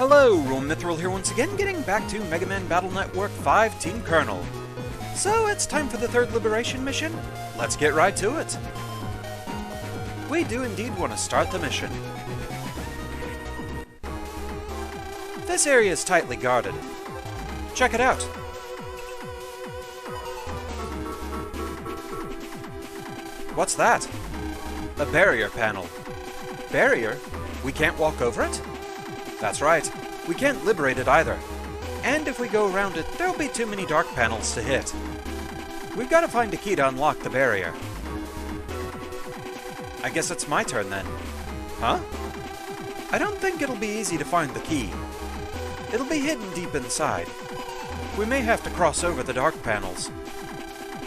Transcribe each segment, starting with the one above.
Hello, Rome Mithril here once again, getting back to Megaman Battle Network 5 Team Colonel. So it's time for the third Liberation mission. Let's get right to it. We do indeed want to start the mission. This area is tightly guarded. Check it out. What's that? A barrier panel. Barrier? We can't walk over it? That's right. We can't liberate it either. And if we go around it, there'll be too many dark panels to hit. We've got to find a key to unlock the barrier. I guess it's my turn then. Huh? I don't think it'll be easy to find the key. It'll be hidden deep inside. We may have to cross over the dark panels.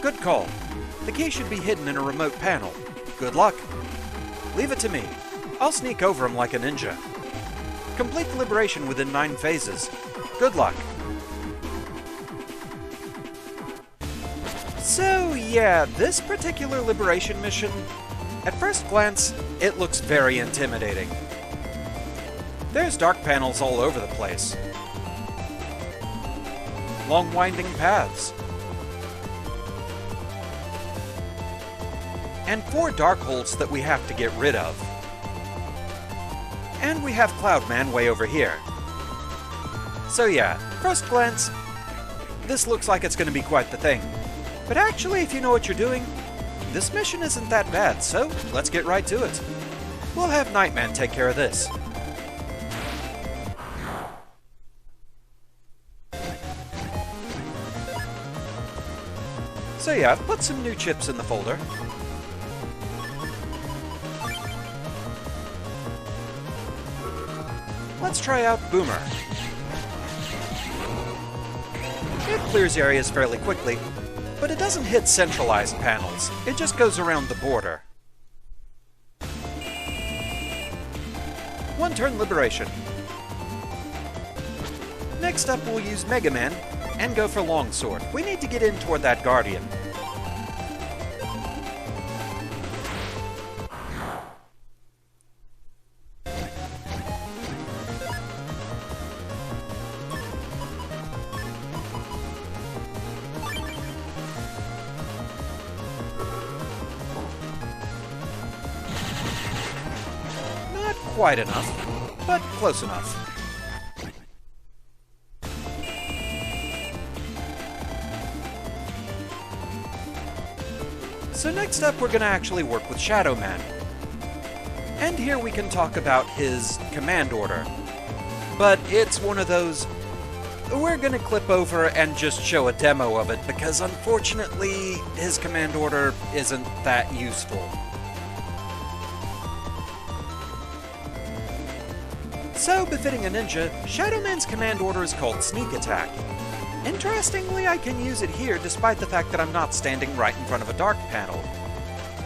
Good call. The key should be hidden in a remote panel. Good luck. Leave it to me. I'll sneak over him like a ninja. Complete the liberation within 9 phases. Good luck. So yeah, this particular liberation mission, at first glance, it looks very intimidating. There's dark panels all over the place. Long winding paths. And 4 dark holes that we have to get rid of. And we have CloudMan way over here. So yeah, first glance, this looks like it's going to be quite the thing. But actually, if you know what you're doing, this mission isn't that bad, so let's get right to it. We'll have Nightman take care of this. So yeah, I've put some new chips in the folder. Let's try out Boomer. It clears areas fairly quickly, but it doesn't hit centralized panels. It just goes around the border. 1 turn liberation. Next up, we'll use Megaman and go for Longsword. We need to get in toward that Guardian. Quite enough, but close enough. So next up, we're going to actually work with ShadowMan. And here we can talk about his command order. But it's one of those, we're going to clip over and just show a demo of it, because unfortunately, his command order isn't that useful. So, befitting a ninja, ShadowMan's command order is called Sneak Attack. Interestingly, I can use it here despite the fact that I'm not standing right in front of a dark panel.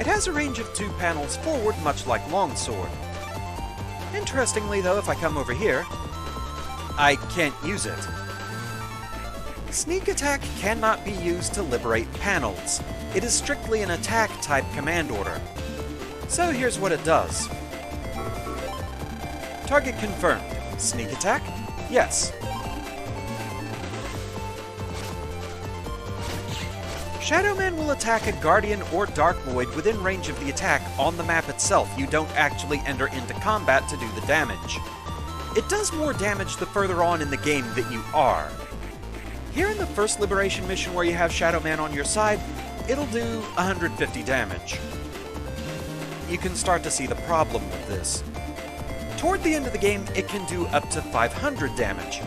It has a range of 2 panels forward, much like Longsword. Interestingly though, if I come over here, I can't use it. Sneak Attack cannot be used to liberate panels. It is strictly an attack-type command order. So here's what it does. Target confirmed. Sneak attack? Yes. ShadowMan will attack a Guardian or Dark Void within range of the attack on the map itself. You don't actually enter into combat to do the damage. It does more damage the further on in the game that you are. Here in the first Liberation mission where you have ShadowMan on your side, it'll do 150 damage. You can start to see the problem with this. Toward the end of the game, it can do up to 500 damage.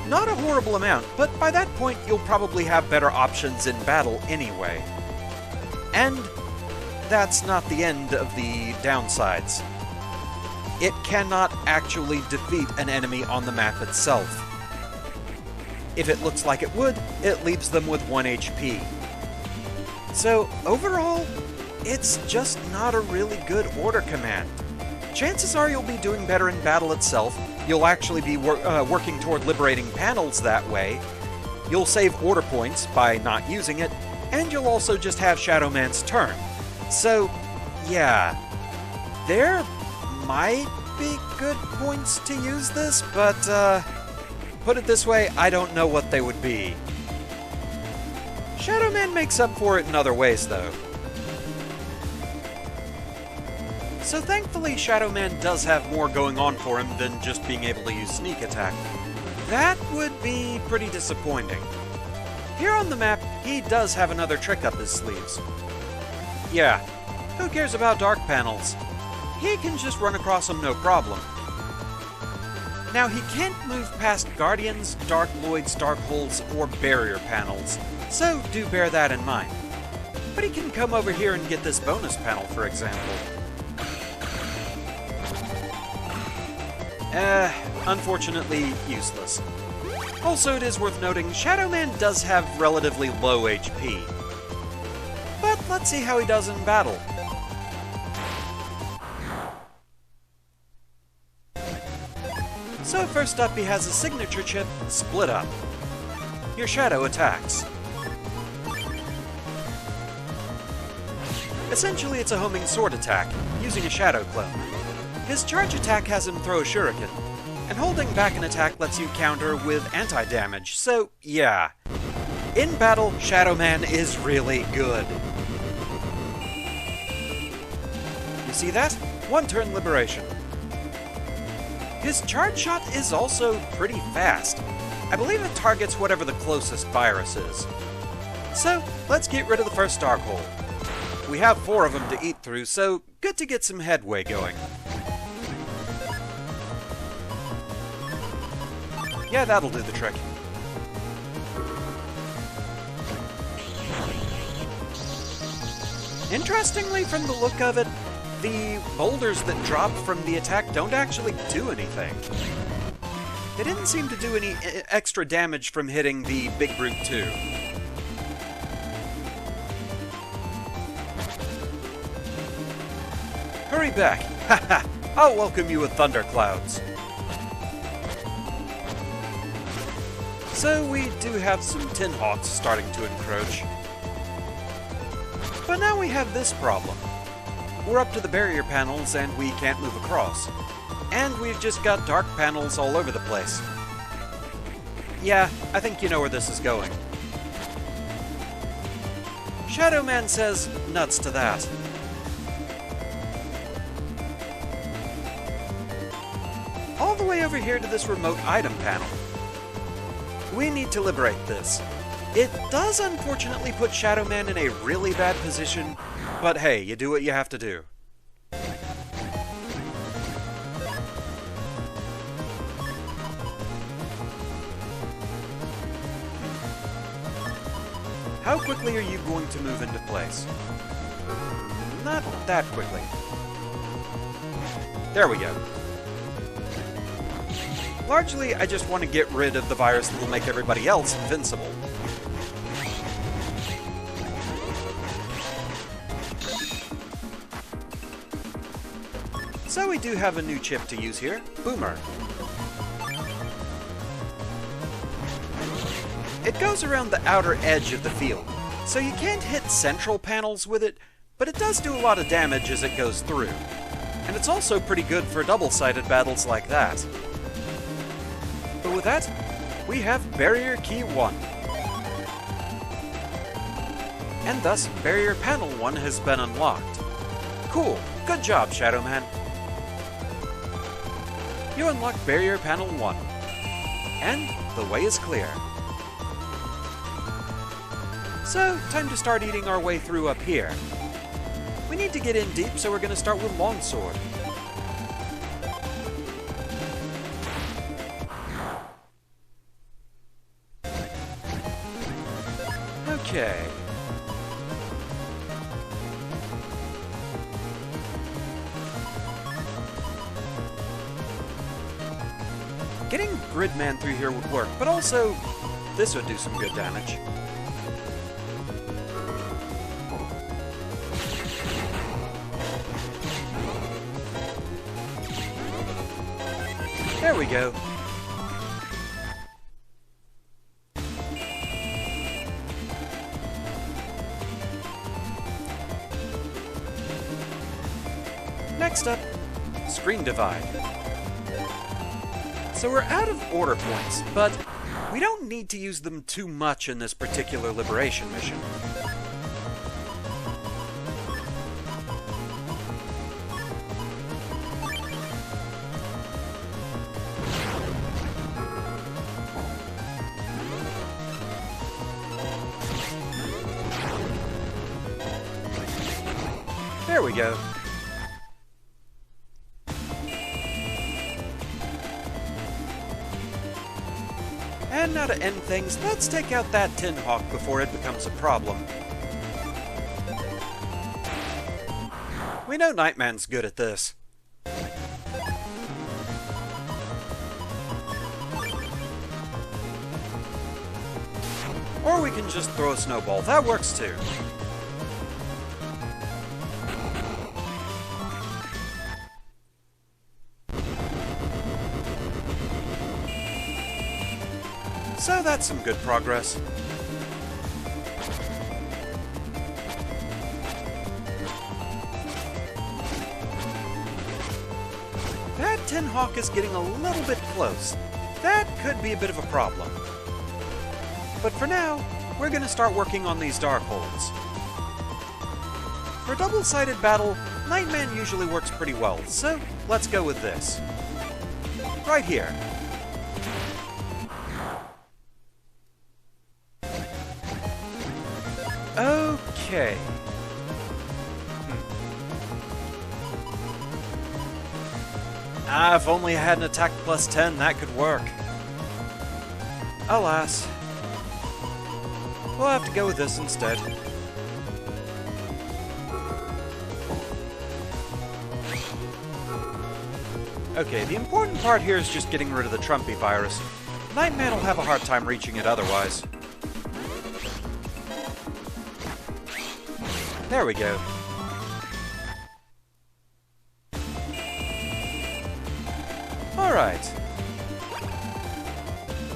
Not a horrible amount, but by that point you'll probably have better options in battle anyway. And that's not the end of the downsides. It cannot actually defeat an enemy on the map itself. If it looks like it would, it leaves them with 1 HP. So overall, it's just not a really good order command. Chances are you'll be doing better in battle itself, you'll actually be working toward liberating panels that way, you'll save order points by not using it, and you'll also just have ShadowMan's turn. So, yeah, there might be good points to use this, but, put it this way, I don't know what they would be. ShadowMan makes up for it in other ways, though. So thankfully, ShadowMan does have more going on for him than just being able to use Sneak Attack. That would be pretty disappointing. Here on the map, he does have another trick up his sleeves. Yeah, who cares about dark panels? He can just run across them no problem. Now, he can't move past Guardians, Dark Voids, Dark Holes, or Barrier panels, so do bear that in mind. But he can come over here and get this bonus panel, for example. Unfortunately useless. Also, it is worth noting, ShadowMan does have relatively low HP. But let's see how he does in battle. So first up, he has a signature chip, Split Up. Your shadow attacks. Essentially, it's a homing sword attack, using a shadow clone. His charge attack has him throw a shuriken, and holding back an attack lets you counter with anti-damage, so yeah. In battle, ShadowMan is really good. You see that? One turn liberation. His charge shot is also pretty fast. I believe it targets whatever the closest virus is. So, let's get rid of the first Dark Hole. We have 4 of them to eat through, so good to get some headway going. Yeah, that'll do the trick. Interestingly, from the look of it, the boulders that drop from the attack don't actually do anything. They didn't seem to do any extra damage from hitting the Big Brute too. Hurry back! Haha! I'll welcome you with thunderclouds. So we do have some Tin Hawks starting to encroach. But now we have this problem. We're up to the barrier panels and we can't move across. And we've just got dark panels all over the place. Yeah, I think you know where this is going. ShadowMan says nuts to that. All the way over here to this remote item panel. We need to liberate this. It does unfortunately put ShadowMan in a really bad position, but hey, you do what you have to do. How quickly are you going to move into place? Not that quickly. There we go. Largely, I just want to get rid of the virus that will make everybody else invincible. So we do have a new chip to use here, Boomer. It goes around the outer edge of the field, so you can't hit central panels with it, but it does do a lot of damage as it goes through. And it's also pretty good for double-sided battles like that. But with that, we have Barrier Key 1. And thus, Barrier Panel 1 has been unlocked. Cool, good job, ShadowMan. You unlock Barrier Panel 1. And the way is clear. So, time to start eating our way through up here. We need to get in deep, so we're going to start with Longsword. Okay. Getting Gridman through here would work, but also, this would do some good damage. There we go. Next up, Screen divide. So we're out of order points, but we don't need to use them too much in this particular liberation mission. There we go. And now to end things, let's take out that Tin Hawk before it becomes a problem. We know Nightman's good at this. Or we can just throw a snowball, that works too. So that's some good progress. That Tin Hawk is getting a little bit close. That could be a bit of a problem. But for now, we're going to start working on these dark holes. For double-sided battle, Nightman usually works pretty well, so let's go with this. Right here. Okay. If only I had an attack plus 10, that could work. Alas. We'll have to go with this instead. Okay, the important part here is just getting rid of the Trumpy virus. Nightman will have a hard time reaching it otherwise. There we go. Alright.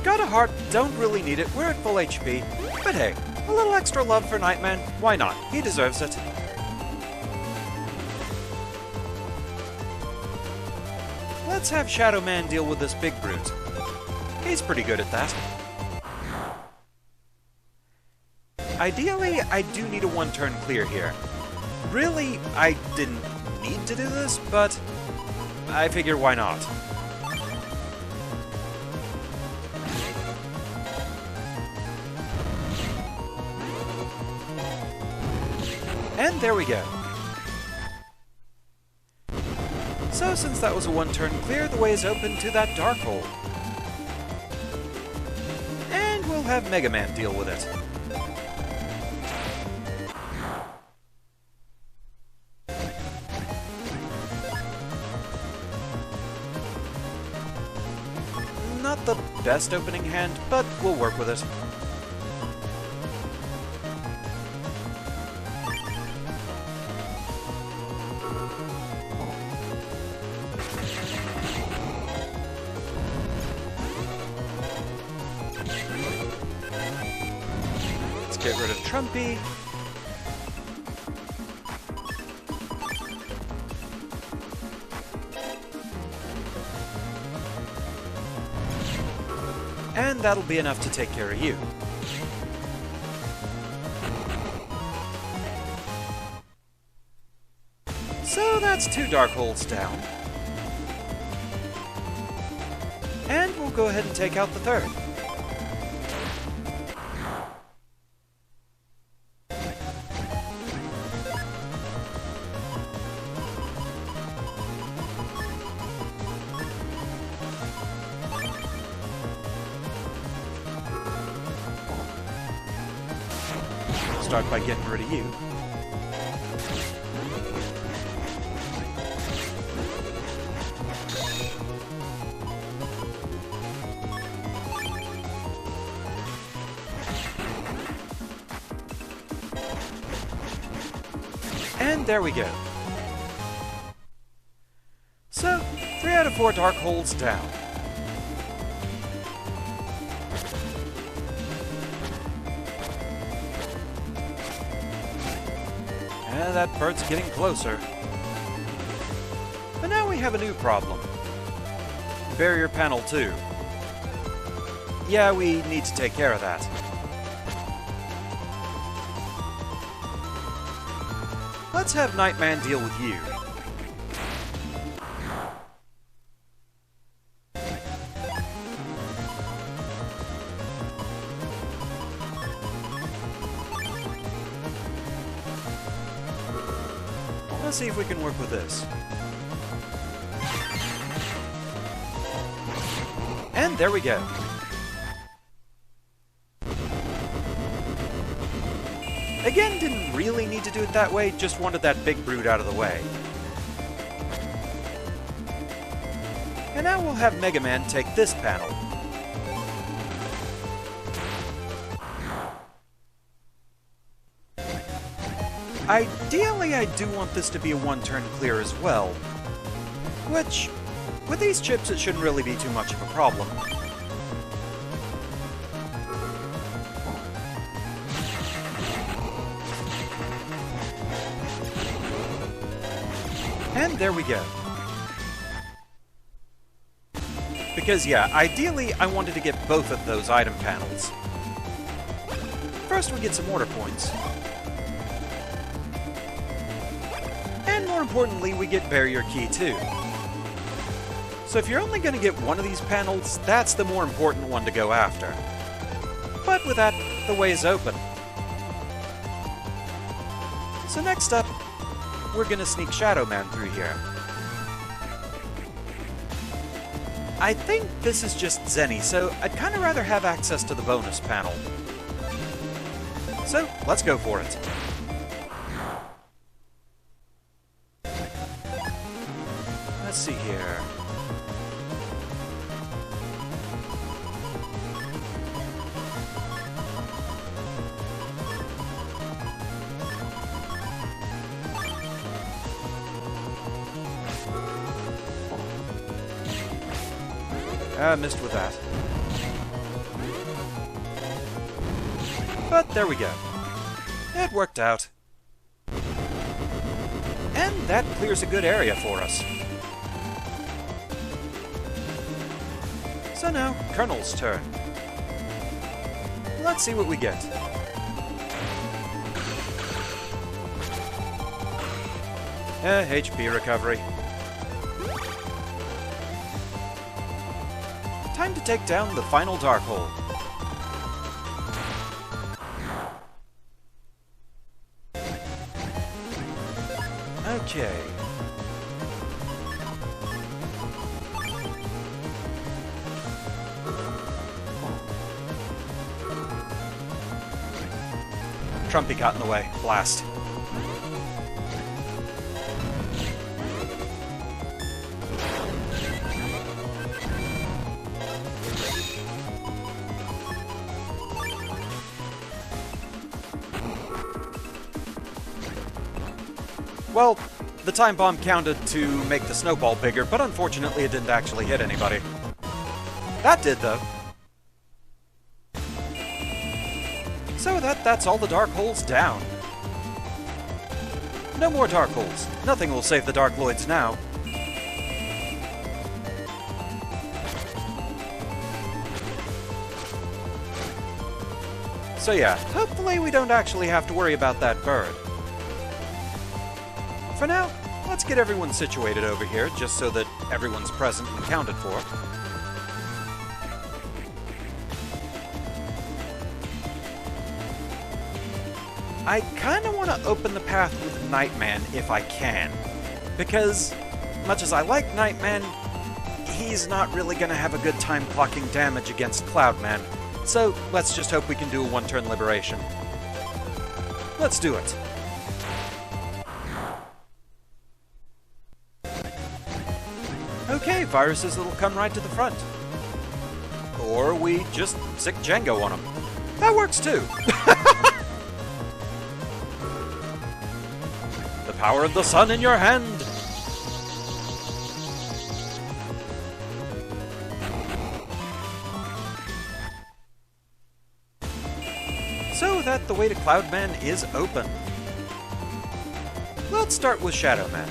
Got a heart, don't really need it, we're at full HP. But hey, a little extra love for Nightman, why not? He deserves it. Let's have ShadowMan deal with this big brute. He's pretty good at that. Ideally, I do need a one-turn clear here. Really, I didn't need to do this, but I figure why not. And there we go. So since that was a one-turn clear, the way is open to that dark hole. And we'll have Megaman deal with it. Not the best opening hand, but we'll work with it. Let's get rid of Trumpy. And that'll be enough to take care of you. So that's 2 dark holes down. And we'll go ahead and take out the 3rd. Start by getting rid of you. And there we go. So, 3 out of 4 dark holes down. That bird's getting closer. But now we have a new problem. Barrier panel 2. Yeah, we need to take care of that. Let's have Nightman deal with you. Let's see if we can work with this. And there we go. Again, didn't really need to do it that way, just wanted that big brute out of the way. And now we'll have Megaman take this panel. Ideally, I do want this to be a one-turn clear as well, which, with these chips, it shouldn't really be too much of a problem. And there we go. Because yeah, ideally I wanted to get both of those item panels. First we get some order points. And more importantly, we get barrier key too. So if you're only going to get one of these panels, that's the more important one to go after. But with that, the way is open. So next up, we're going to sneak ShadowMan through here. I think this is just Zenny, so I'd kind of rather have access to the bonus panel. So, let's go for it. Let's see here. Missed with that. But there we go. It worked out. And that clears a good area for us. So now, Colonel's turn. Let's see what we get. HP recovery. Time to take down the final dark hole. Okay. Trumpy got in the way. Blast. Well, the time bomb counted to make the snowball bigger, but unfortunately it didn't actually hit anybody. That did, though. So that's all the dark holes down. No more dark holes. Nothing will save the Dark Lloids now. So yeah, hopefully we don't actually have to worry about that bird. For now, let's get everyone situated over here, just so that everyone's present and accounted for. I kinda want to open the path with Nightman if I can, because, much as I like Nightman, he's not really gonna have a good time clocking damage against CloudMan, so let's just hope we can do a one-turn liberation. Let's do it. Okay, viruses that'll come right to the front. Or we just sick Django on them. That works too! The power of the sun in your hand! So that the way to CloudMan is open. Let's start with ShadowMan.